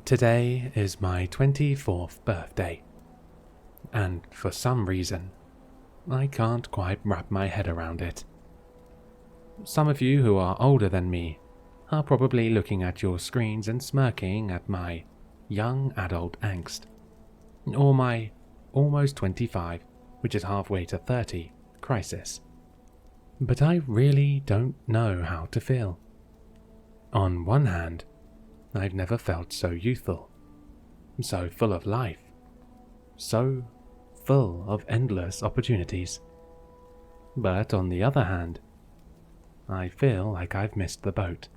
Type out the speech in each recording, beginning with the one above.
Today is my 24th birthday, and for some reason, I can't quite wrap my head around it. Some of you who are older than me are probably looking at your screens and smirking at my young adult angst, or my almost 25, which is halfway to 30, crisis. But I really don't know how to feel. On one hand, I've never felt so youthful, so full of life, so full of endless opportunities. But on the other hand, I feel like I've missed the boat.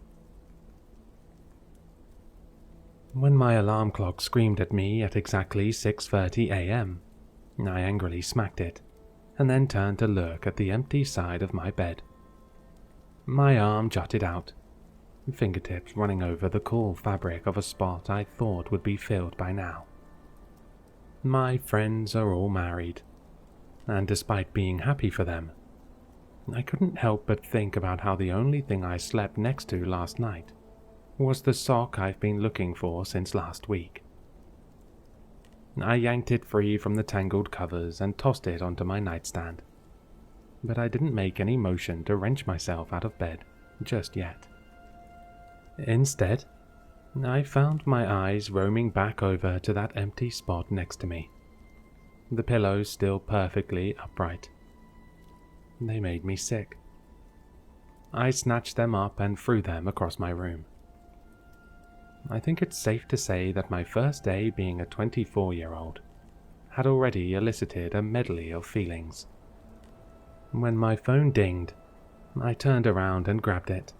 When my alarm clock screamed at me at exactly 6:30 a.m., I angrily smacked it, and then turned to look at the empty side of my bed. My arm jutted out, fingertips running over the cool fabric of a spot I thought would be filled by now. My friends are all married, and despite being happy for them, I couldn't help but think about how the only thing I slept next to last night was the sock I've been looking for since last week. I yanked it free from the tangled covers and tossed it onto my nightstand, but I didn't make any motion to wrench myself out of bed just yet. Instead, I found my eyes roaming back over to that empty spot next to me, the pillows still perfectly upright. They made me sick. I snatched them up and threw them across my room. I think it's safe to say that my first day being a 24-year-old had already elicited a medley of feelings. When my phone dinged, I turned around and grabbed it,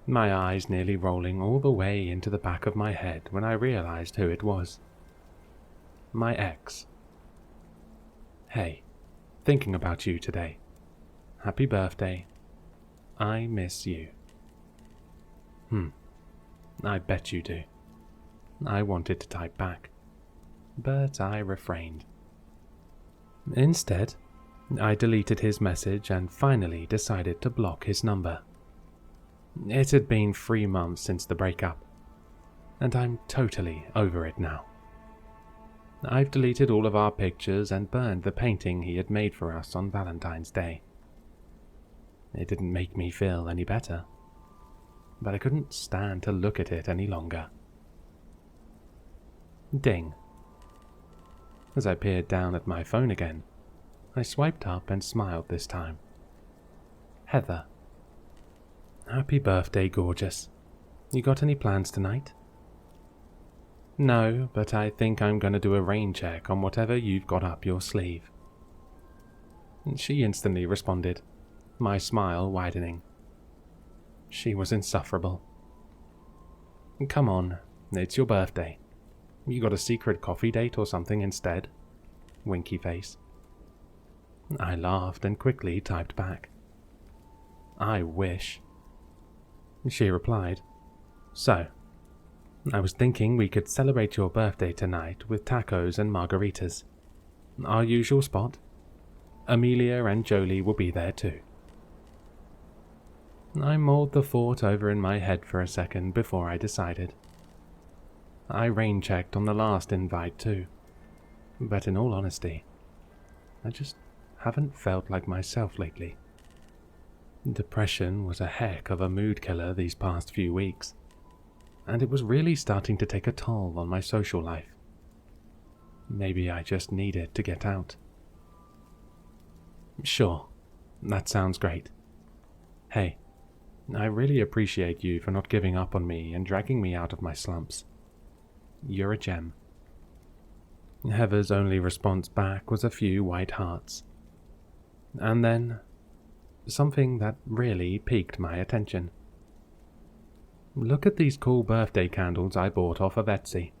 my eyes nearly rolling all the way into the back of my head when I realized who it was. My ex. Hey, thinking about you today. Happy birthday. I miss you. I bet you do. I wanted to type back, but I refrained. Instead, I deleted his message and finally decided to block his number. It had been 3 months since the breakup, and I'm totally over it now. I've deleted all of our pictures and burned the painting he had made for us on Valentine's Day. It didn't make me feel any better, but I couldn't stand to look at it any longer. Ding. As I peered down at my phone again, I swiped up and smiled this time. Heather. Happy birthday, gorgeous. You got any plans tonight? No, but I think I'm going to do a rain check on whatever you've got up your sleeve. She instantly responded, my smile widening. She was insufferable. Come on, it's your birthday. You got a secret coffee date or something instead? Winky face. I laughed and quickly typed back. I wish. She replied, So, I was thinking we could celebrate your birthday tonight with tacos and margaritas. Our usual spot. Amelia and Jolie will be there too. I mulled the thought over in my head for a second before I decided. I rain checked on the last invite too, but in all honesty, I just haven't felt like myself lately. Depression was a heck of a mood killer these past few weeks, and it was really starting to take a toll on my social life. Maybe I just needed to get out. Sure, that sounds great. Hey, I really appreciate you for not giving up on me and dragging me out of my slumps. You're a gem. Heather's only response back was a few white hearts. And then, something that really piqued my attention. Look at these cool birthday candles I bought off of Etsy.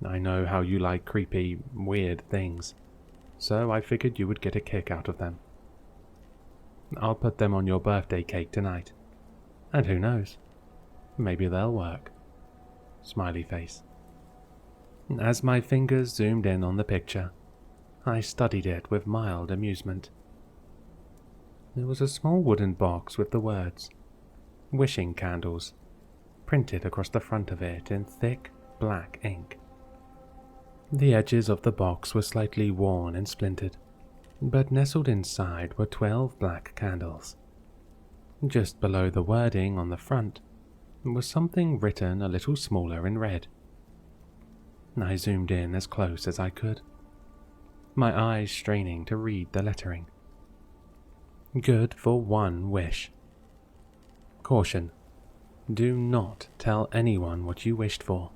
I know how you like creepy, weird things, so I figured you would get a kick out of them. I'll put them on your birthday cake tonight, and who knows, maybe they'll work. Smiley face. As my fingers zoomed in on the picture, I studied it with mild amusement. There was a small wooden box with the words, wishing candles, printed across the front of it in thick black ink. The edges of the box were slightly worn and splintered, but nestled inside were 12 black candles. Just below the wording on the front was something written a little smaller in red. I zoomed in as close as I could, my eyes straining to read the lettering. Good for one wish. Caution. Do not tell anyone what you wished for.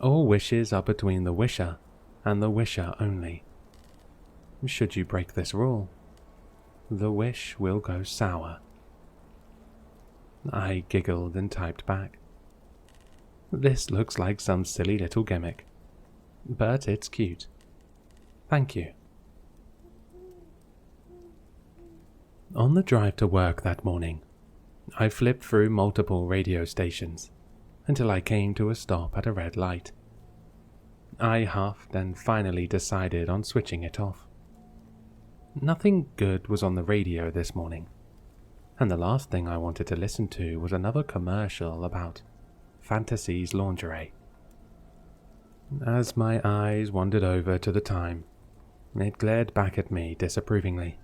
All wishes are between the wisher and the wisher only. Should you break this rule, the wish will go sour. I giggled and typed back. This looks like some silly little gimmick, but it's cute. Thank you. On the drive to work that morning, I flipped through multiple radio stations until I came to a stop at a red light. I huffed and finally decided on switching it off. Nothing good was on the radio this morning, and the last thing I wanted to listen to was another commercial about Fantasy's lingerie. As my eyes wandered over to the time, it glared back at me disapprovingly.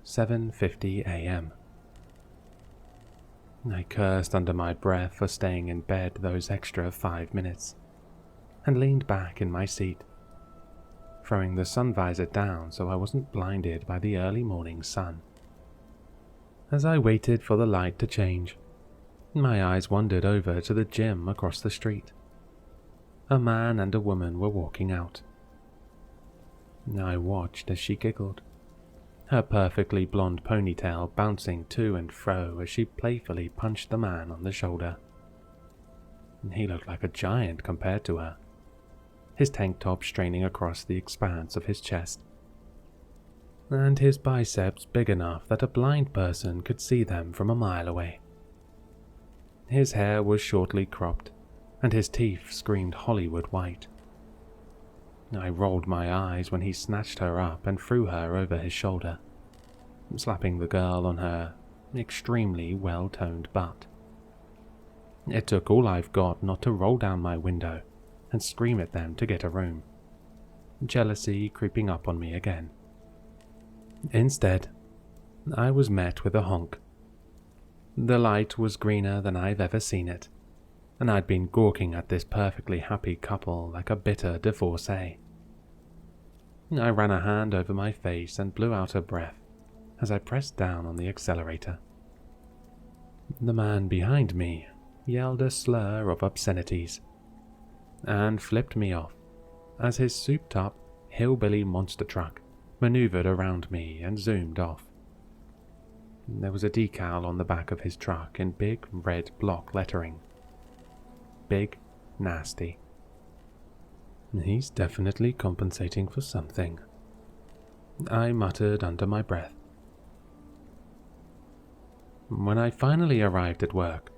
7:50 a.m. I cursed under my breath for staying in bed those extra 5 minutes, and leaned back in my seat, throwing the sun visor down so I wasn't blinded by the early morning sun. As I waited for the light to change, my eyes wandered over to the gym across the street. A man and a woman were walking out. I watched as she giggled, her perfectly blonde ponytail bouncing to and fro as she playfully punched the man on the shoulder. He looked like a giant compared to her, his tank top straining across the expanse of his chest, and his biceps big enough that a blind person could see them from a mile away. His hair was shortly cropped, and his teeth screamed Hollywood white. I rolled my eyes when he snatched her up and threw her over his shoulder, slapping the girl on her extremely well-toned butt. It took all I've got not to roll down my window and scream at them to get a room, jealousy creeping up on me again. Instead, I was met with a honk. The light was greener than I've ever seen it, and I'd been gawking at this perfectly happy couple like a bitter divorcee. I ran a hand over my face and blew out a breath as I pressed down on the accelerator. The man behind me yelled a slur of obscenities and flipped me off as his souped-up hillbilly monster truck maneuvered around me and zoomed off. There was a decal on the back of his truck in big red block lettering. Big Nasty. He's definitely compensating for something, I muttered under my breath. When I finally arrived at work,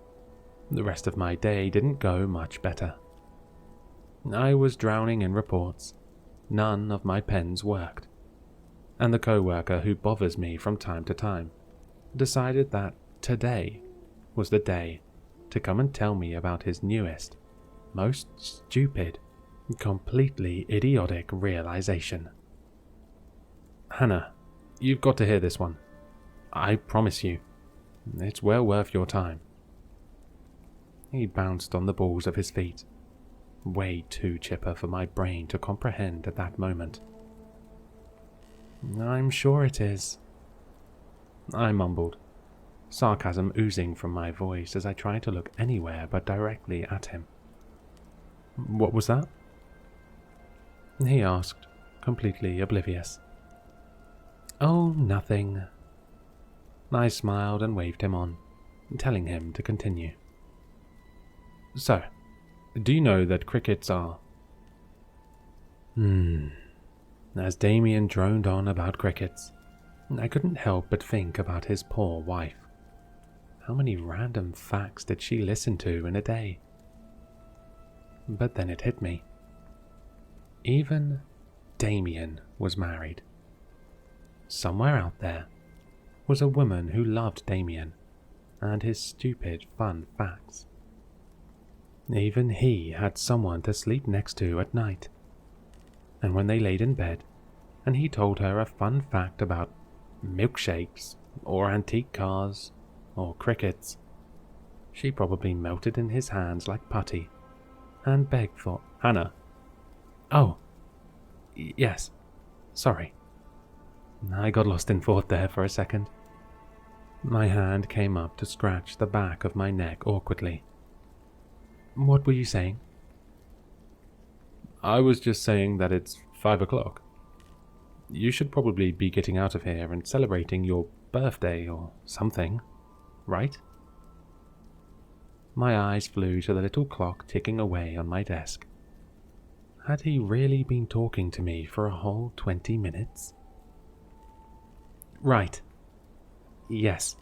the rest of my day didn't go much better. I was drowning in reports. None of my pens worked, and the co-worker who bothers me from time to time decided that today was the day to come and tell me about his newest, most stupid, completely idiotic realization. Hannah, you've got to hear this one. I promise you, it's well worth your time. He bounced on the balls of his feet, way too chipper for my brain to comprehend at that moment. I'm sure it is, I mumbled, sarcasm oozing from my voice as I tried to look anywhere but directly at him. What was that? He asked, completely oblivious. Oh, nothing. I smiled and waved him on, telling him to continue. So, do you know that crickets are... As Damien droned on about crickets, I couldn't help but think about his poor wife. How many random facts did she listen to in a day? But then it hit me. Even Damien was married. Somewhere out there was a woman who loved Damien and his stupid fun facts. Even he had someone to sleep next to at night. And when they laid in bed, and he told her a fun fact about milkshakes, or antique cars, or crickets, she probably melted in his hands like putty, and begged for Hannah. Oh, yes, sorry. I got lost in thought there for a second. My hand came up to scratch the back of my neck awkwardly. What were you saying? I was just saying that it's 5 o'clock. You should probably be getting out of here and celebrating your birthday or something, right? My eyes flew to the little clock ticking away on my desk. Had he really been talking to me for a whole 20 minutes? Right. Yes,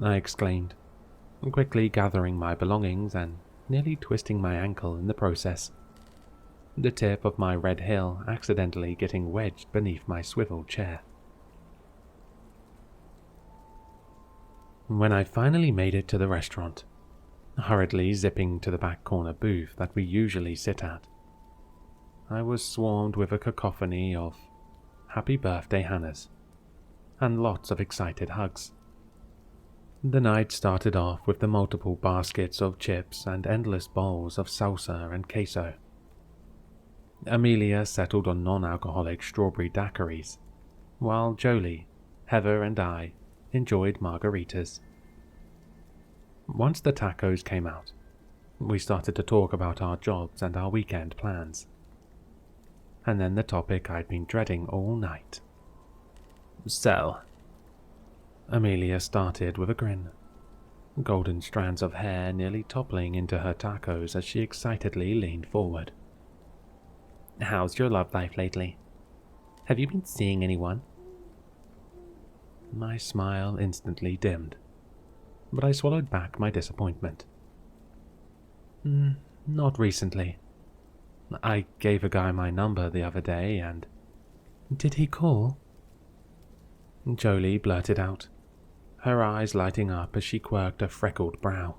I exclaimed, quickly gathering my belongings and nearly twisting my ankle in the process, the tip of my red heel accidentally getting wedged beneath my swivel chair. When I finally made it to the restaurant, hurriedly zipping to the back corner booth that we usually sit at, I was swarmed with a cacophony of happy birthday Hannahs and lots of excited hugs. The night started off with the multiple baskets of chips and endless bowls of salsa and queso. Amelia settled on non-alcoholic strawberry daiquiris, while Jolie, Heather and I enjoyed margaritas. Once the tacos came out, we started to talk about our jobs and our weekend plans. And then the topic I'd been dreading all night. So, Amelia started with a grin, golden strands of hair nearly toppling into her tacos as she excitedly leaned forward. How's your love life lately? Have you been seeing anyone? My smile instantly dimmed, but I swallowed back my disappointment. Not recently. I gave a guy my number the other day and... Did he call? Jolie blurted out, her eyes lighting up as she quirked a freckled brow.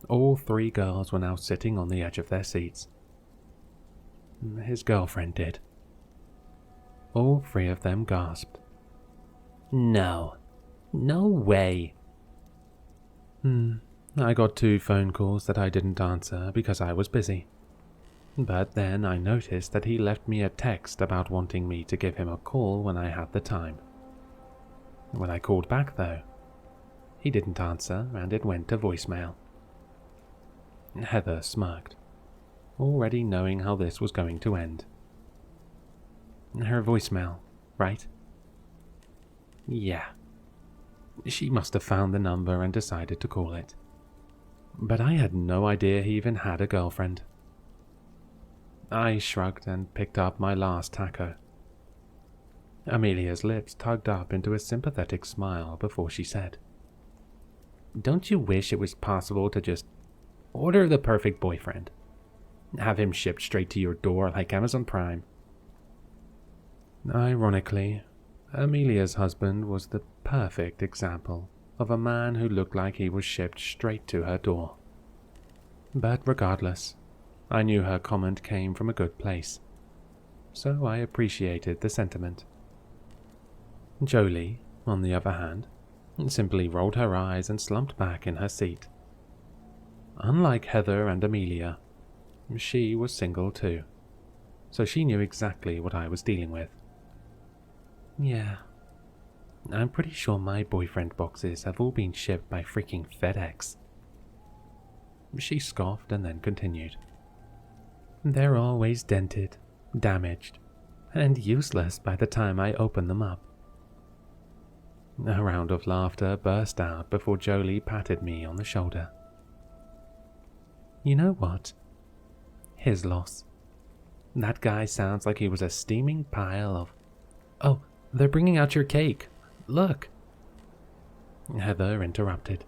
All 3 girls were now sitting on the edge of their seats. His girlfriend did. All 3 of them gasped. No. No way. I got 2 phone calls that I didn't answer because I was busy. But then I noticed that he left me a text about wanting me to give him a call when I had the time. When I called back, though, he didn't answer and it went to voicemail. Heather smirked, already knowing how this was going to end. Her voicemail, right? Yeah. She must have found the number and decided to call it. But I had no idea he even had a girlfriend. I shrugged and picked up my last taco. Amelia's lips tugged up into a sympathetic smile before she said, Don't you wish it was possible to just order the perfect boyfriend? Have him shipped straight to your door like Amazon Prime? Ironically, Amelia's husband was the perfect example of a man who looked like he was shipped straight to her door. But regardless, I knew her comment came from a good place, so I appreciated the sentiment. Jolie, on the other hand, simply rolled her eyes and slumped back in her seat. Unlike Heather and Amelia, she was single too, so she knew exactly what I was dealing with. Yeah, I'm pretty sure my boyfriend boxes have all been shipped by freaking FedEx. She scoffed and then continued. They're always dented, damaged, and useless by the time I open them up. A round of laughter burst out before Jolie patted me on the shoulder. You know what? His loss. That guy sounds like he was a steaming pile of... Oh, they're bringing out your cake. Look. Heather interrupted,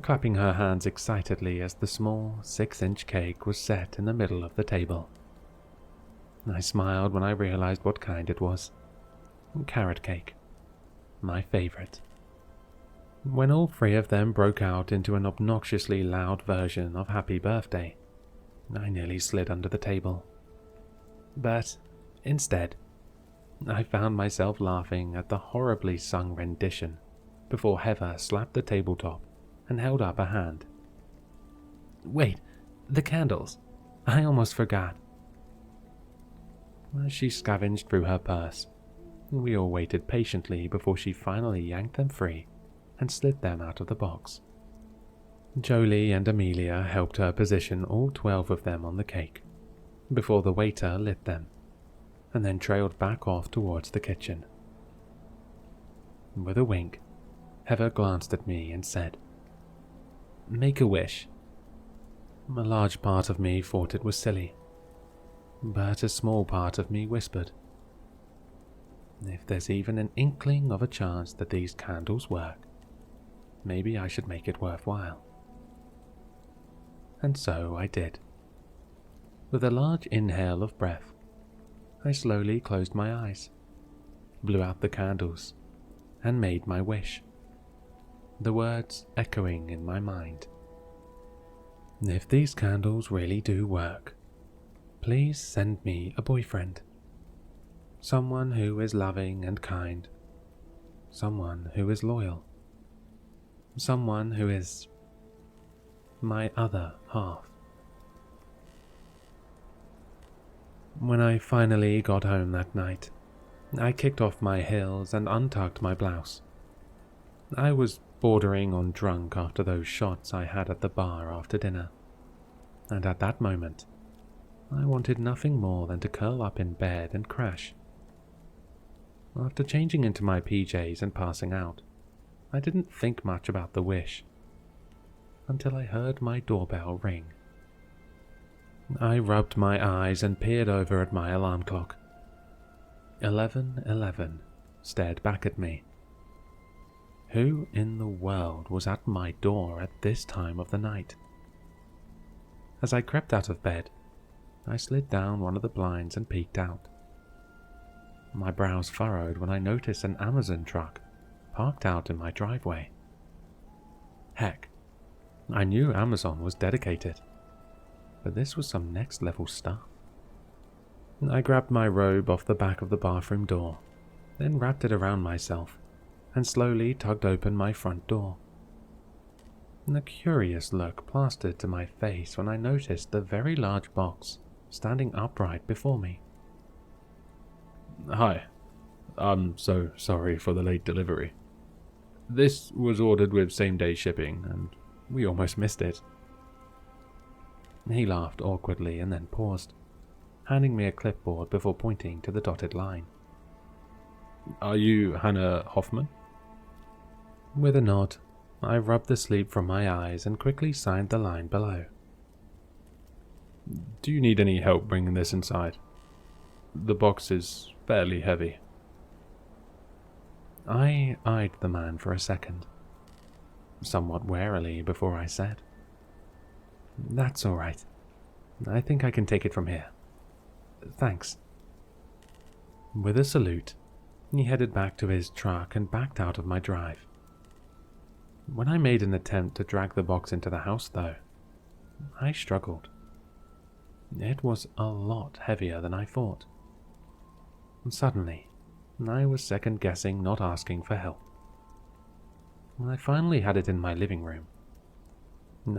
clapping her hands excitedly as the small 6-inch cake was set in the middle of the table. I smiled when I realized what kind it was. Carrot cake. My favorite. when all three of them broke out into an obnoxiously loud version of Happy Birthday. I nearly slid under the table. But instead, I found myself laughing at the horribly sung rendition before Heather slapped the tabletop and held up a hand. "Wait, the candles. I almost forgot." As she scavenged through her purse, we all waited patiently before she finally yanked them free and slid them out of the box. Jolie and Amelia helped her position all 12 of them on the cake before the waiter lit them, and then trailed back off towards the kitchen. With a wink, Heather glanced at me and said, "Make a wish." A large part of me thought it was silly, but a small part of me whispered, "If there's even an inkling of a chance that these candles work, maybe I should make it worthwhile." And so I did. With a large inhale of breath, I slowly closed my eyes, blew out the candles, and made my wish, the words echoing in my mind. "If these candles really do work, please send me a boyfriend. Someone who is loving and kind. Someone who is loyal. Someone who is my other half." When I finally got home that night, I kicked off my heels and untucked my blouse. I was bordering on drunk after those shots I had at the bar after dinner, and at that moment, I wanted nothing more than to curl up in bed and crash. After changing into my PJs and passing out, I didn't think much about the wish, until I heard my doorbell ring. I rubbed my eyes and peered over at my alarm clock. 11:11 stared back at me. Who in the world was at my door at this time of the night? As I crept out of bed, I slid down one of the blinds and peeked out. My brows furrowed when I noticed an Amazon truck parked out in my driveway. Heck, I knew Amazon was dedicated, but this was some next level stuff. I grabbed my robe off the back of the bathroom door, then wrapped it around myself and slowly tugged open my front door. A curious look plastered to my face when I noticed the very large box standing upright before me. "Hi. I'm so sorry for the late delivery. This was ordered with same-day shipping, and we almost missed it." He laughed awkwardly and then paused, handing me a clipboard before pointing to the dotted line. "Are you Hannah Hoffman?" With a nod, I rubbed the sleep from my eyes and quickly signed the line below. "Do you need any help bringing this inside? The box is fairly heavy." I eyed the man for a second, somewhat warily before I said, "That's all right. I think I can take it from here. Thanks." With a salute, he headed back to his truck and backed out of my drive. When I made an attempt to drag the box into the house, though, I struggled. It was a lot heavier than I thought. Suddenly, I was second-guessing not asking for help. When I finally had it in my living room,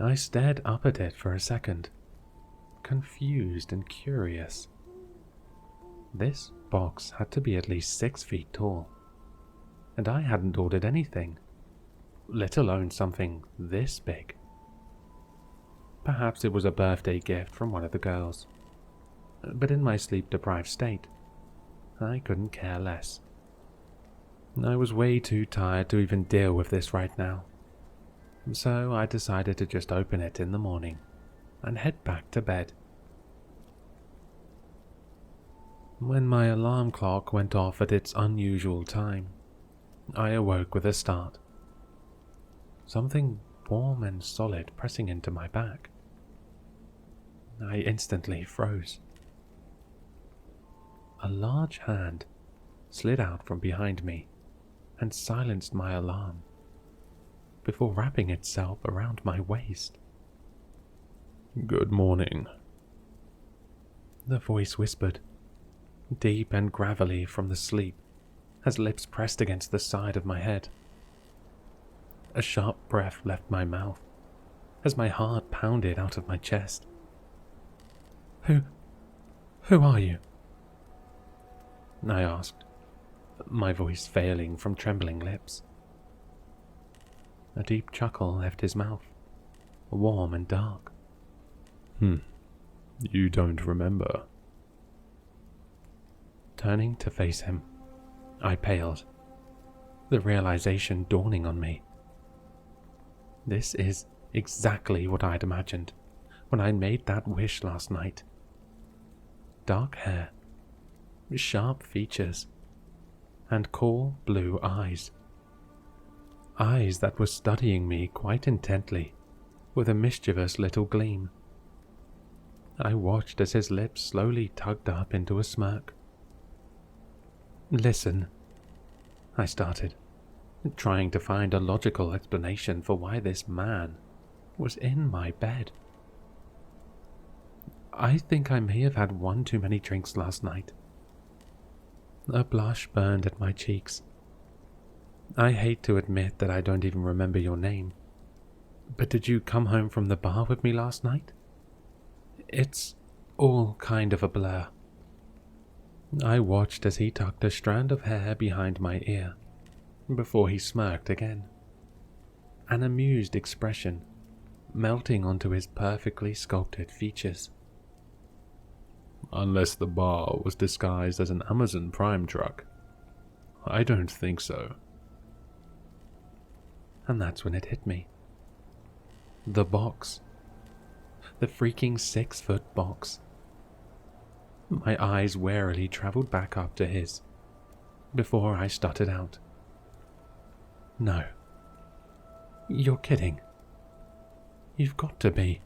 I stared up at it for a second, confused and curious. This box had to be at least 6 feet tall, and I hadn't ordered anything, let alone something this big. Perhaps it was a birthday gift from one of the girls, but in my sleep-deprived state, I couldn't care less. I was way too tired to even deal with this right now, so I decided to just open it in the morning and head back to bed. When my alarm clock went off at its unusual time, I awoke with a start. Something warm and solid pressing into my back. I instantly froze. A large hand slid out from behind me and silenced my alarm. before wrapping itself around my waist. "Good morning," the voice whispered, deep and gravelly from the sleep, as lips pressed against the side of my head. A sharp breath left my mouth, as my heart pounded out of my chest. Who are you?" I asked, my voice failing from trembling lips. A deep chuckle left his mouth, warm and dark. You don't remember?" Turning to face him, I paled, the realization dawning on me. This is exactly what I'd imagined when I made that wish last night. Dark hair, sharp features, and cool blue eyes. Eyes that were studying me quite intently, with a mischievous little gleam. I watched as his lips slowly tugged up into a smirk. "Listen," I started, trying to find a logical explanation for why this man was in my bed. "I think I may have had one too many drinks last night." A blush burned at my cheeks. "I hate to admit that I don't even remember your name, but did you come home from the bar with me last night? It's all kind of a blur." I watched as he tucked a strand of hair behind my ear, before he smirked again, an amused expression melting onto his perfectly sculpted features. "Unless the bar was disguised as an Amazon Prime truck. I don't think so." And that's when it hit me. The box. The freaking 6-foot box. My eyes warily traveled back up to his, before I stuttered out. "No. You're kidding. You've got to be."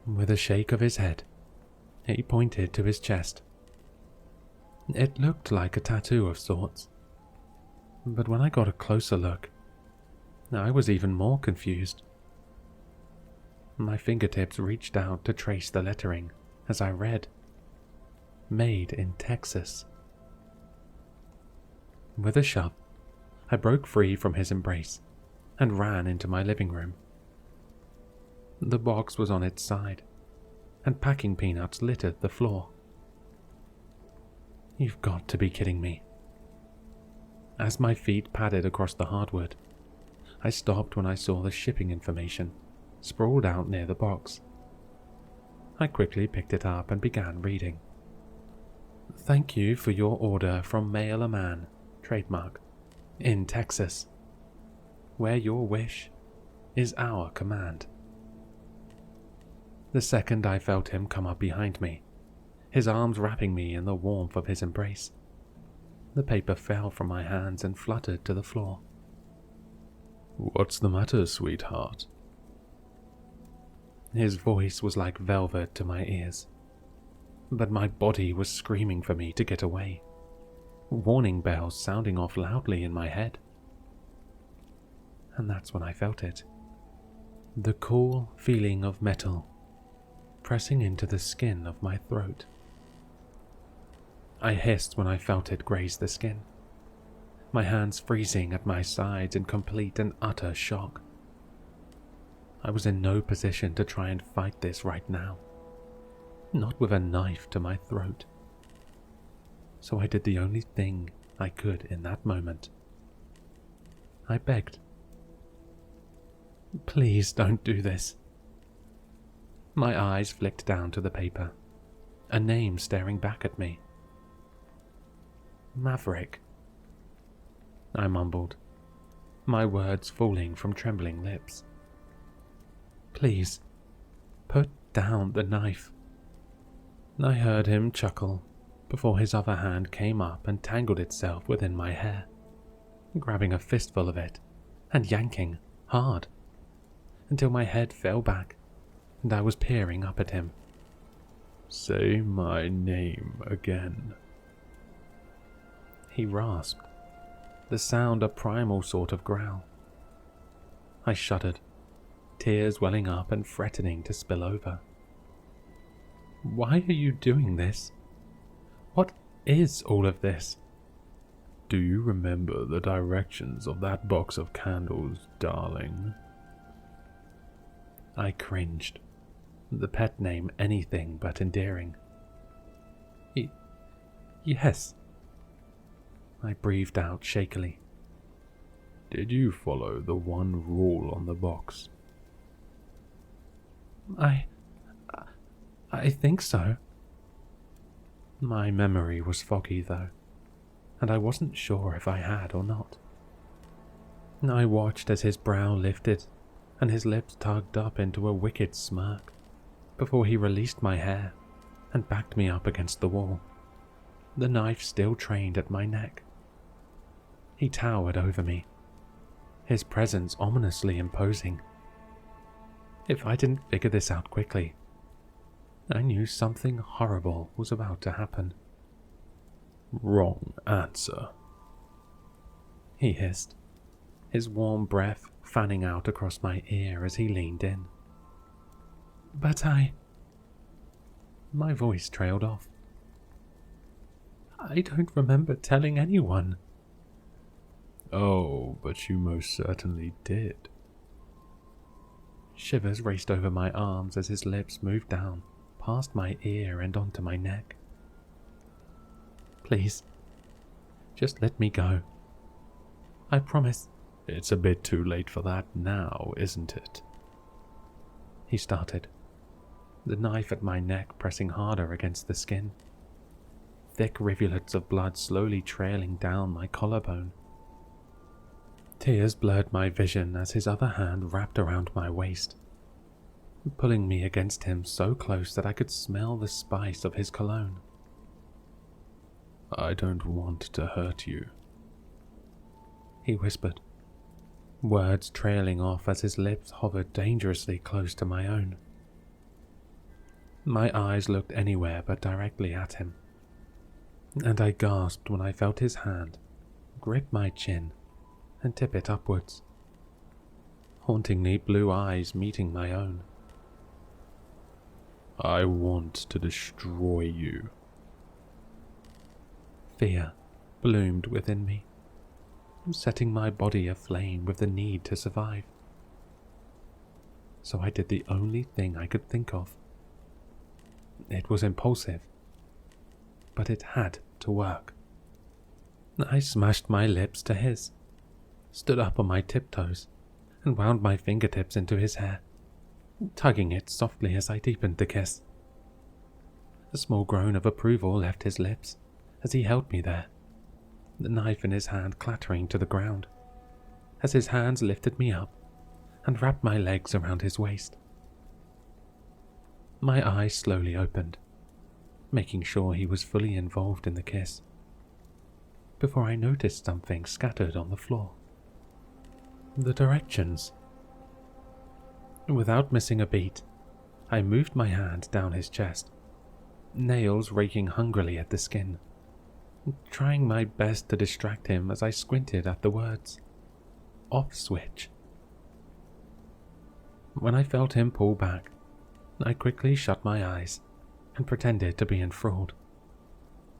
With a shake of his head, he pointed to his chest. It looked like a tattoo of sorts, but when I got a closer look, I was even more confused. My fingertips reached out to trace the lettering as I read, "Made in Texas." With a shove, I broke free from his embrace and ran into my living room. The box was on its side, and packing peanuts littered the floor. "You've got to be kidding me." As my feet padded across the hardwood, I stopped when I saw the shipping information sprawled out near the box. I quickly picked it up and began reading. "Thank you for your order from Mail a Man, trademark, in Texas, where your wish is our command." The second I felt him come up behind me, his arms wrapping me in the warmth of his embrace, the paper fell from my hands and fluttered to the floor. "What's the matter, sweetheart?" His voice was like velvet to my ears, but my body was screaming for me to get away, warning bells sounding off loudly in my head. And that's when I felt it. The cool feeling of metal pressing into the skin of my throat. I hissed when I felt it graze the skin, my hands freezing at my sides in complete and utter shock. I was in no position to try and fight this right now, not with a knife to my throat. So I did the only thing I could in that moment. I begged, "Please don't do this." My eyes flicked down to the paper, a name staring back at me. "Maverick," I mumbled, my words falling from trembling lips. "Please, put down the knife." I heard him chuckle before his other hand came up and tangled itself within my hair, grabbing a fistful of it and yanking hard until my head fell back and I was peering up at him. "Say my name again," he rasped, the sound a primal sort of growl. I shuddered, tears welling up and threatening to spill over. Why are you doing this? What is all of this? Do you remember the directions of that box of candles, darling? I cringed, the pet name anything but endearing. Yes. I breathed out shakily. Did you follow the one rule on the box? I think so. My memory was foggy though, and I wasn't sure if I had or not. I watched as his brow lifted and his lips tugged up into a wicked smirk before he released my hair and backed me up against the wall, the knife still trained at my neck. He towered over me, his presence ominously imposing. If I didn't figure this out quickly, I knew something horrible was about to happen. Wrong answer, he hissed, his warm breath fanning out across my ear as he leaned in. But my voice trailed off. I don't remember telling anyone. Oh, but you most certainly did. Shivers raced over my arms as his lips moved down, past my ear and onto my neck. Please, just let me go. I promise. It's a bit too late for that now, isn't it? He started, the knife at my neck pressing harder against the skin, thick rivulets of blood slowly trailing down my collarbone. Tears blurred my vision as his other hand wrapped around my waist, pulling me against him so close that I could smell the spice of his cologne. I don't want to hurt you, he whispered, words trailing off as his lips hovered dangerously close to my own. My eyes looked anywhere but directly at him, and I gasped when I felt his hand grip my chin and tip it upwards, hauntingly blue eyes meeting my own. I want to destroy you. Fear bloomed within me, setting my body aflame with the need to survive. So I did the only thing I could think of. It was impulsive, but it had to work. I smashed my lips to his, stood up on my tiptoes, and wound my fingertips into his hair, tugging it softly as I deepened the kiss. A small groan of approval left his lips as he held me there, the knife in his hand clattering to the ground, as his hands lifted me up and wrapped my legs around his waist. My eyes slowly opened, making sure he was fully involved in the kiss, before I noticed something scattered on the floor. The directions. Without missing a beat, I moved my hand down his chest, nails raking hungrily at the skin, trying my best to distract him as I squinted at the words. Off switch. When I felt him pull back, I quickly shut my eyes and pretended to be enthralled,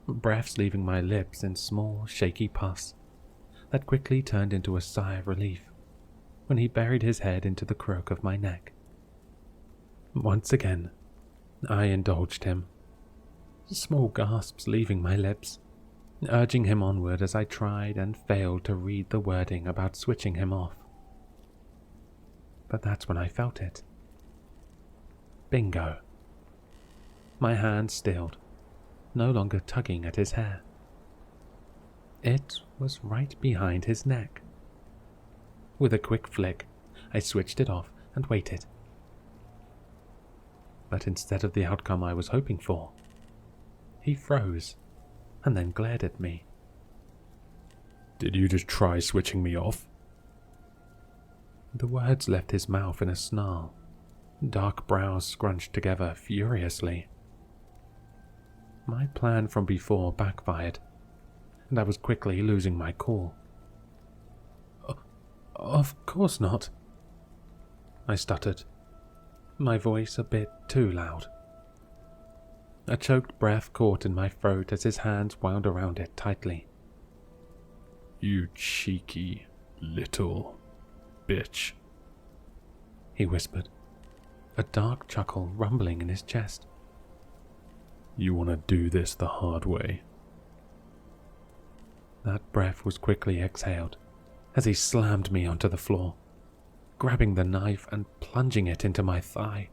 breaths leaving my lips in small, shaky puffs that quickly turned into a sigh of relief when he buried his head into the crook of my neck. Once again, I indulged him, small gasps leaving my lips, urging him onward as I tried and failed to read the wording about switching him off. But that's when I felt it. Bingo. My hand stilled, no longer tugging at his hair. It was right behind his neck. With a quick flick, I switched it off and waited. But instead of the outcome I was hoping for, he froze and then glared at me. Did you just try switching me off? The words left his mouth in a snarl, dark brows scrunched together furiously. My plan from before backfired, and I was quickly losing my cool. Of course not, I stuttered, my voice a bit too loud. A choked breath caught in my throat as his hands wound around it tightly. "You cheeky little bitch," he whispered, a dark chuckle rumbling in his chest. "You want to do this the hard way." That breath was quickly exhaled as he slammed me onto the floor, grabbing the knife and plunging it into my thigh.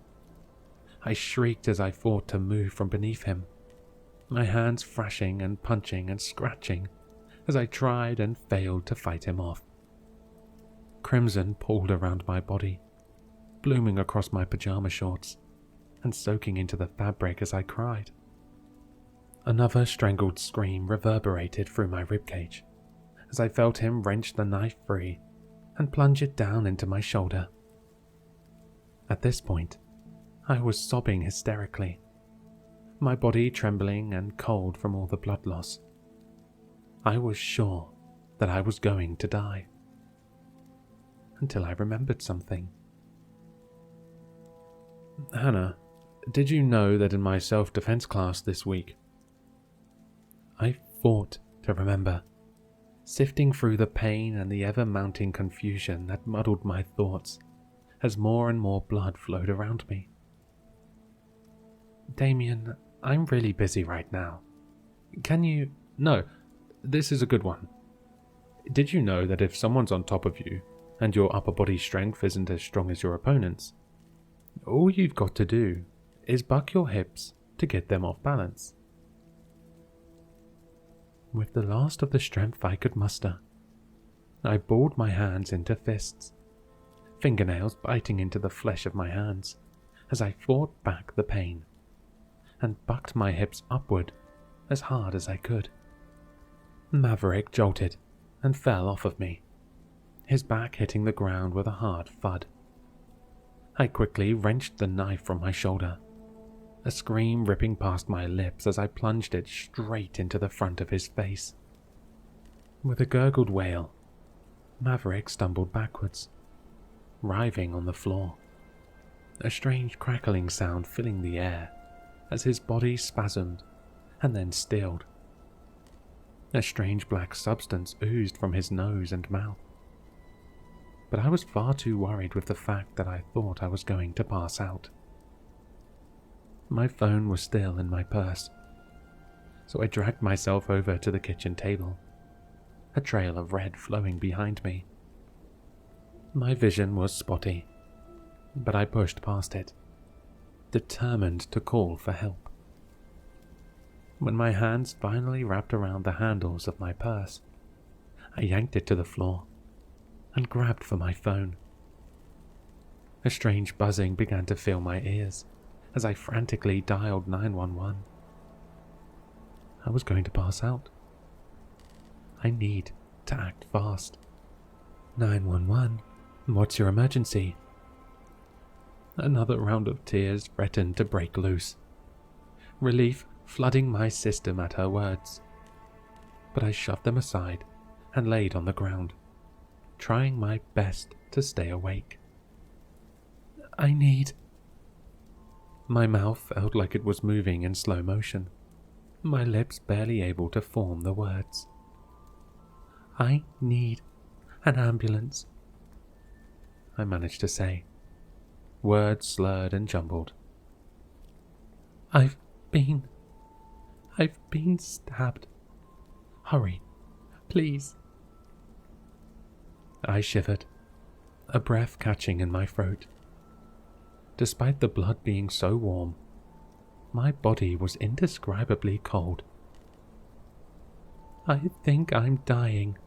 I shrieked as I fought to move from beneath him, my hands thrashing and punching and scratching as I tried and failed to fight him off. Crimson pooled around my body, blooming across my pajama shorts and soaking into the fabric as I cried. Another strangled scream reverberated through my ribcage as I felt him wrench the knife free and plunge it down into my shoulder. At this point, I was sobbing hysterically, my body trembling and cold from all the blood loss. I was sure that I was going to die, until I remembered something. "Hannah, did you know that in my self-defense class this week?" I fought to remember, sifting through the pain and the ever-mounting confusion that muddled my thoughts as more and more blood flowed around me. "Damien, I'm really busy right now. Can you—" "No, this is a good one. Did you know that if someone's on top of you and your upper body strength isn't as strong as your opponent's, all you've got to do is buck your hips to get them off balance?" With the last of the strength I could muster, I balled my hands into fists, fingernails biting into the flesh of my hands as I fought back the pain and bucked my hips upward as hard as I could. Maverick jolted and fell off of me, his back hitting the ground with a hard thud. I quickly wrenched the knife from my shoulder, a scream ripping past my lips as I plunged it straight into the front of his face. With a gurgled wail, Maverick stumbled backwards, writhing on the floor, a strange crackling sound filling the air as his body spasmed and then stilled. A strange black substance oozed from his nose and mouth. But I was far too worried with the fact that I thought I was going to pass out. My phone was still in my purse, so I dragged myself over to the kitchen table, a trail of red flowing behind me. My vision was spotty, but I pushed past it, determined to call for help. When my hands finally wrapped around the handles of my purse, I yanked it to the floor and grabbed for my phone. A strange buzzing began to fill my ears as I frantically dialed 911. I was going to pass out. I need to act fast. 911, what's your emergency? Another round of tears threatened to break loose, relief flooding my system at her words. But I shoved them aside and laid on the ground, trying my best to stay awake. I need... My mouth felt like it was moving in slow motion, my lips barely able to form the words. I need an ambulance, I managed to say, words slurred and jumbled. I've been stabbed. Hurry, please. I shivered, a breath catching in my throat. Despite the blood being so warm, my body was indescribably cold. I think I'm dying.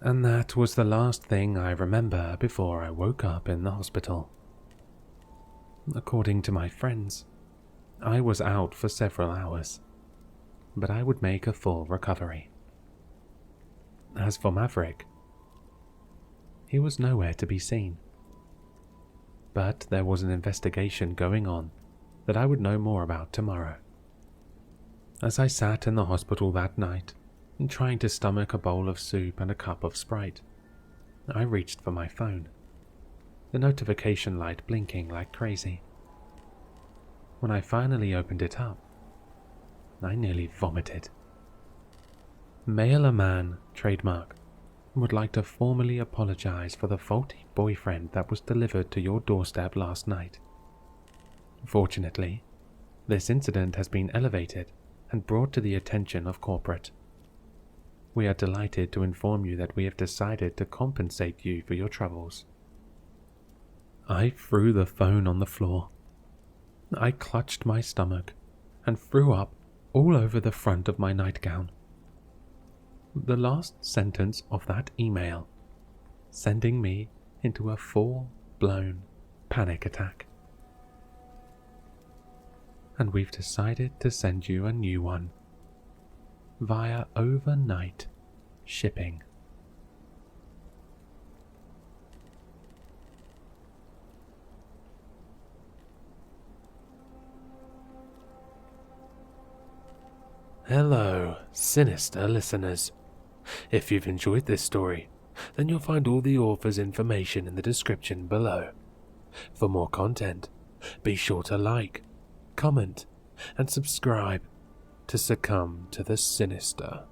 And that was the last thing I remember before I woke up in the hospital. According to my friends, I was out for several hours, but I would make a full recovery. As for Maverick, he was nowhere to be seen. But there was an investigation going on that I would know more about tomorrow. As I sat in the hospital that night, trying to stomach a bowl of soup and a cup of Sprite, I reached for my phone, the notification light blinking like crazy. When I finally opened it up, I nearly vomited. Mail a man, trademark, would like to formally apologize for the faulty boyfriend that was delivered to your doorstep last night. Fortunately, this incident has been elevated and brought to the attention of corporate. We are delighted to inform you that we have decided to compensate you for your troubles. I threw the phone on the floor. I clutched my stomach and threw up all over the front of my nightgown. The last sentence of that email sending me into a full-blown panic attack. And we've decided to send you a new one via overnight shipping. Hello, Sinister listeners. If you've enjoyed this story, then you'll find all the author's information in the description below. For more content, be sure to like, comment, and subscribe to succumb to the sinister.